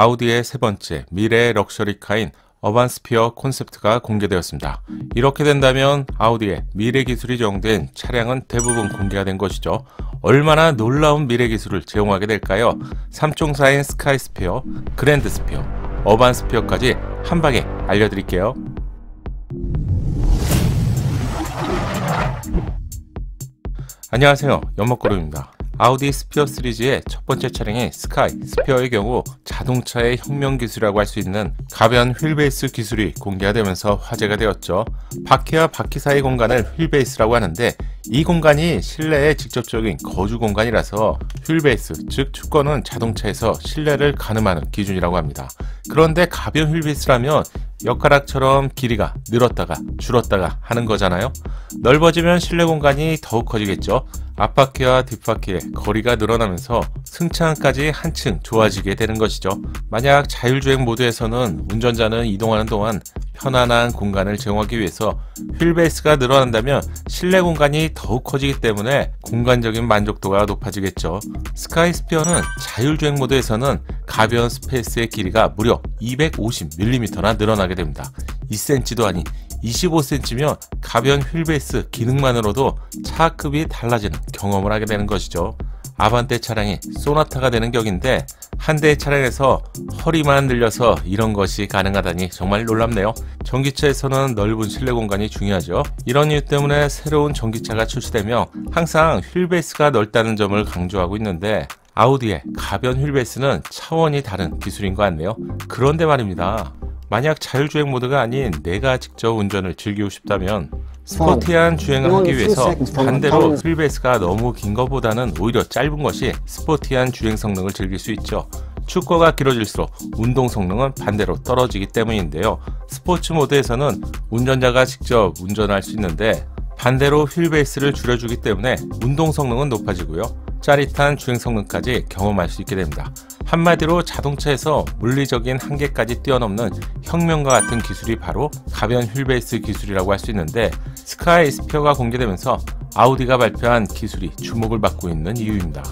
아우디의 세 번째 미래의 럭셔리카인 어반 스피어 콘셉트가 공개되었습니다. 이렇게 된다면 아우디의 미래 기술이 제공된 차량은 대부분 공개가 된 것이죠. 얼마나 놀라운 미래 기술을 제공하게 될까요? 3총사인 스카이 스피어, 그랜드 스피어, 어반 스피어까지 한 방에 알려드릴게요. 안녕하세요, 연목그룹입니다. 아우디 스피어 시리즈의 첫 번째 차량인 스카이 스피어의 경우 자동차의 혁명 기술이라고 할 수 있는 가변 휠베이스 기술이 공개가 되면서 화제가 되었죠. 바퀴와 바퀴 사이 공간을 휠베이스라고 하는데 이 공간이 실내의 직접적인 거주 공간이라서 휠베이스, 즉 축건은 자동차에서 실내를 가늠하는 기준이라고 합니다. 그런데 가변 휠베이스라면 엿가락처럼 길이가 늘었다가 줄었다가 하는 거잖아요. 넓어지면 실내 공간이 더욱 커지겠죠. 앞바퀴와 뒷바퀴의 거리가 늘어나면서 승차감까지 한층 좋아지게 되는 것이죠. 만약 자율주행 모드에서는 운전자는 이동하는 동안 편안한 공간을 제공하기 위해서 휠베이스가 늘어난다면 실내 공간이 더욱 커지기 때문에 공간적인 만족도가 높아지겠죠. 스카이 스피어는 자율주행 모드에서는 가벼운 스페이스의 길이가 무려 250mm나 늘어나게 됩니다. 2cm도 아닌 25cm면 가변 휠베이스 기능만으로도 차급이 달라지는 경험을 하게 되는 것이죠. 아반떼 차량이 소나타가 되는 격인데 한 대의 차량에서 허리만 늘려서 이런 것이 가능하다니 정말 놀랍네요. 전기차에서는 넓은 실내 공간이 중요하죠. 이런 이유 때문에 새로운 전기차가 출시되며 항상 휠베이스가 넓다는 점을 강조하고 있는데 아우디의 가변 휠베이스는 차원이 다른 기술인 것 같네요. 그런데 말입니다. 만약 자율주행 모드가 아닌 내가 직접 운전을 즐기고 싶다면 스포티한 주행을 하기 위해서 반대로 휠베이스가 너무 긴 것보다는 오히려 짧은 것이 스포티한 주행 성능을 즐길 수 있죠. 축거가 길어질수록 운동 성능은 반대로 떨어지기 때문인데요. 스포츠 모드에서는 운전자가 직접 운전할 수 있는데 반대로 휠베이스를 줄여주기 때문에 운동 성능은 높아지고요. 짜릿한 주행 성능까지 경험할 수 있게 됩니다. 한마디로 자동차에서 물리적인 한계까지 뛰어넘는 혁명과 같은 기술이 바로 가변 휠베이스 기술이라고 할 수 있는데 스카이 스피어가 공개되면서 아우디가 발표한 기술이 주목을 받고 있는 이유입니다.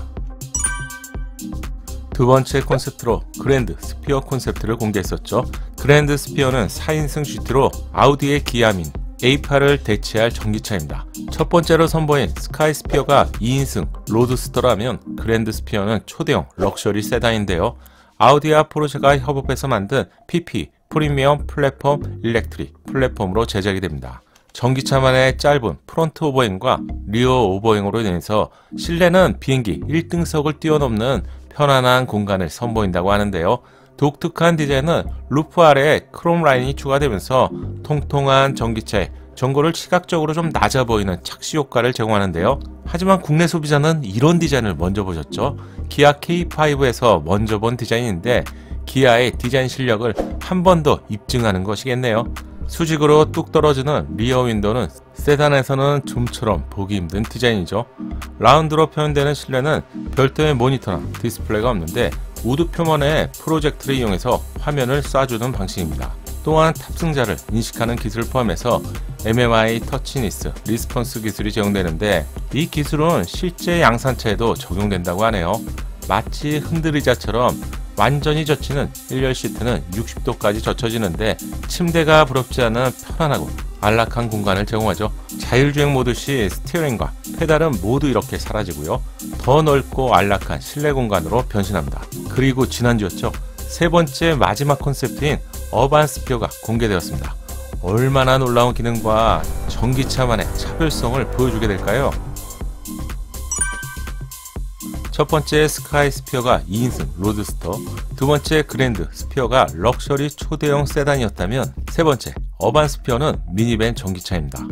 두 번째 콘셉트로 그랜드 스피어 콘셉트를 공개했었죠. 그랜드 스피어는 4인승 GT로 아우디의 기아민 A8을 대체할 전기차입니다. 첫 번째로 선보인 스카이 스피어가 2인승 로드스터라면 그랜드 스피어는 초대형 럭셔리 세단인데요. 아우디와 포르쉐가 협업해서 만든 PP 프리미엄 플랫폼 일렉트릭 플랫폼으로 제작이 됩니다. 전기차만의 짧은 프론트 오버행과 리어 오버행으로 인해서 실내는 비행기 1등석을 뛰어넘는 편안한 공간을 선보인다고 하는데요. 독특한 디자인은 루프 아래에 크롬 라인이 추가되면서 통통한 전기차의 전고를 시각적으로 좀 낮아 보이는 착시 효과를 제공하는데요. 하지만 국내 소비자는 이런 디자인을 먼저 보셨죠. 기아 K5에서 먼저 본 디자인인데 기아의 디자인 실력을 한 번 더 입증하는 것이겠네요. 수직으로 뚝 떨어지는 리어 윈도우는 세단에서는 좀처럼 보기 힘든 디자인이죠. 라운드로 표현되는 실내는 별도의 모니터나 디스플레이가 없는데 우드 표면에 프로젝터를 이용해서 화면을 쏴주는 방식입니다. 또한 탑승자를 인식하는 기술을 포함해서 MMI 터치니스 리스폰스 기술이 제공되는데 이 기술은 실제 양산차에도 적용된다고 하네요. 마치 흔들의자처럼 완전히 젖히는 1열 시트는 60도까지 젖혀지는데 침대가 부럽지 않은 편안하고 안락한 공간을 제공하죠. 자율주행 모드 시 스티어링과 페달은 모두 이렇게 사라지고요. 더 넓고 안락한 실내 공간으로 변신합니다. 그리고 지난주였죠. 세 번째 마지막 콘셉트인 어반 스피어가 공개되었습니다. 얼마나 놀라운 기능과 전기차만의 차별성을 보여주게 될까요? 첫 번째 스카이 스피어가 2인승 로드스터, 두 번째 그랜드 스피어가 럭셔리 초대형 세단이었다면 세 번째 어반 스피어는 미니밴 전기차입니다.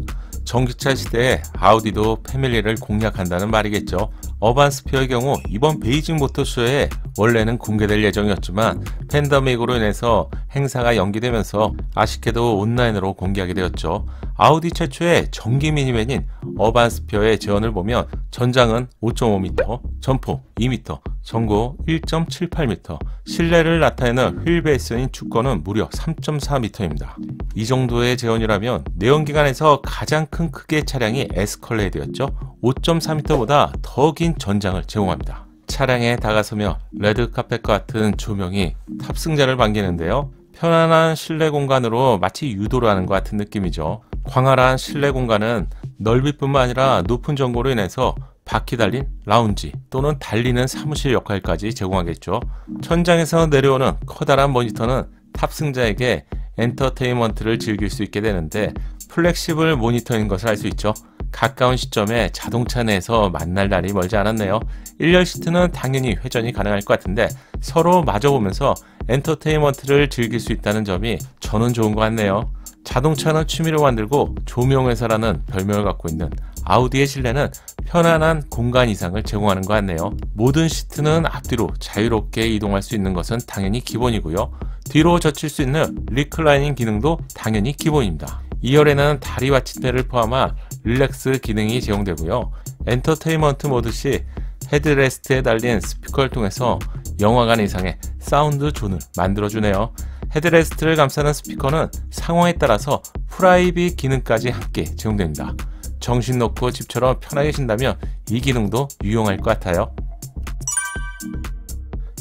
전기차 시대에 아우디도 패밀리를 공략한다는 말이겠죠. 어반 스피어의 경우 이번 베이징 모터쇼에 원래는 공개될 예정이었지만 팬데믹으로 인해서 행사가 연기되면서 아쉽게도 온라인으로 공개하게 되었죠. 아우디 최초의 전기 미니밴인 어반 스피어의 제원을 보면 전장은 5.5m, 전폭 2m, 전고 1.78m, 실내를 나타내는 휠베이스인 축거는 무려 3.4m입니다. 이 정도의 제원이라면 내연기관에서 가장 큰 크기의 차량이 에스컬레이드였죠. 5.4m보다 더 긴 전장을 제공합니다. 차량에 다가서며 레드카펫과 같은 조명이 탑승자를 반기는데요. 편안한 실내 공간으로 마치 유도를 하는 것 같은 느낌이죠. 광활한 실내 공간은 넓이뿐만 아니라 높은 전고로 인해서 바퀴 달린 라운지 또는 달리는 사무실 역할까지 제공하겠죠. 천장에서 내려오는 커다란 모니터는 탑승자에게 엔터테인먼트를 즐길 수 있게 되는데 플렉시블 모니터인 것을 알 수 있죠. 가까운 시점에 자동차 내에서 만날 날이 멀지 않았네요. 1열 시트는 당연히 회전이 가능할 것 같은데 서로 마주보면서 엔터테인먼트를 즐길 수 있다는 점이 저는 좋은 것 같네요. 자동차는 취미로 만들고 조명회사라는 별명을 갖고 있는 아우디의 실내는 편안한 공간 이상을 제공하는 것 같네요. 모든 시트는 앞뒤로 자유롭게 이동할 수 있는 것은 당연히 기본이고요. 뒤로 젖힐 수 있는 리클라이닝 기능도 당연히 기본입니다. 2열에는 다리 받침대를 포함한 릴렉스 기능이 제공되고요. 엔터테인먼트 모드 시 헤드레스트에 달린 스피커를 통해서 영화관 이상의 사운드 존을 만들어주네요. 헤드레스트를 감싸는 스피커는 상황에 따라서 프라이빗 기능까지 함께 제공됩니다. 정신 놓고 집처럼 편하게 쉰다면 이 기능도 유용할 것 같아요.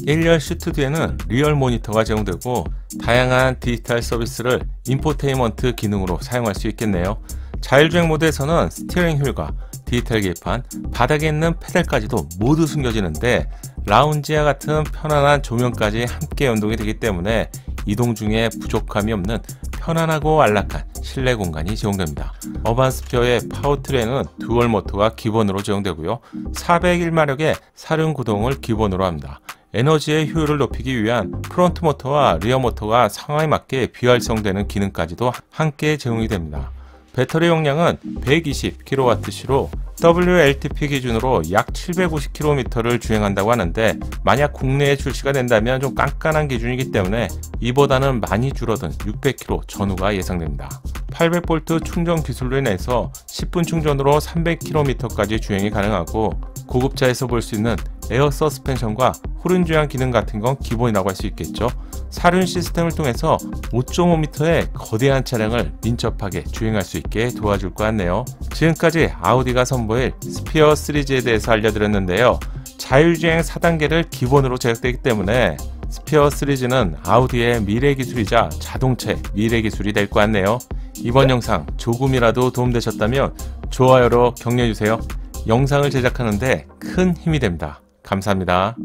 1열 시트 뒤에는 리얼 모니터가 제공되고 다양한 디지털 서비스를 인포테인먼트 기능으로 사용할 수 있겠네요. 자율주행 모드에서는 스티어링 휠과 디지털 계기판, 바닥에 있는 페달까지도 모두 숨겨지는데 라운지와 같은 편안한 조명까지 함께 연동이 되기 때문에 이동 중에 부족함이 없는 편안하고 안락한 실내 공간이 제공됩니다. 어반스피어의 파워트레인은 듀얼 모터가 기본으로 제공되고요. 401마력의 사륜 구동을 기본으로 합니다. 에너지의 효율을 높이기 위한 프론트 모터와 리어 모터가 상황에 맞게 비활성되는 기능까지도 함께 제공이 됩니다. 배터리 용량은 120kWh로 WLTP 기준으로 약 750km를 주행한다고 하는데 만약 국내에 출시가 된다면 좀 깐깐한 기준이기 때문에 이보다는 많이 줄어든 600km 전후가 예상됩니다. 800V 충전 기술로 인해서 10분 충전으로 300km까지 주행이 가능하고 고급차에서 볼 수 있는 에어 서스펜션과 후륜 주행 기능 같은 건 기본이라고 할 수 있겠죠. 사륜 시스템을 통해서 5.5m의 거대한 차량을 민첩하게 주행할 수 있게 도와줄 것 같네요. 지금까지 아우디가 선보일 스피어 시리즈에 대해서 알려드렸는데요. 자율주행 4단계를 기본으로 제작되기 때문에 스피어 시리즈는 아우디의 미래 기술이자 자동차의 미래 기술이 될 것 같네요. 이번 영상 조금이라도 도움되셨다면 좋아요로 격려해주세요. 영상을 제작하는데 큰 힘이 됩니다. 감사합니다.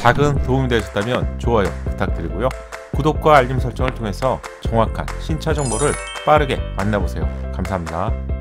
작은 도움이 되셨다면 좋아요 부탁드리고요. 구독과 알림 설정을 통해서 정확한 신차 정보를 빠르게 만나보세요. 감사합니다.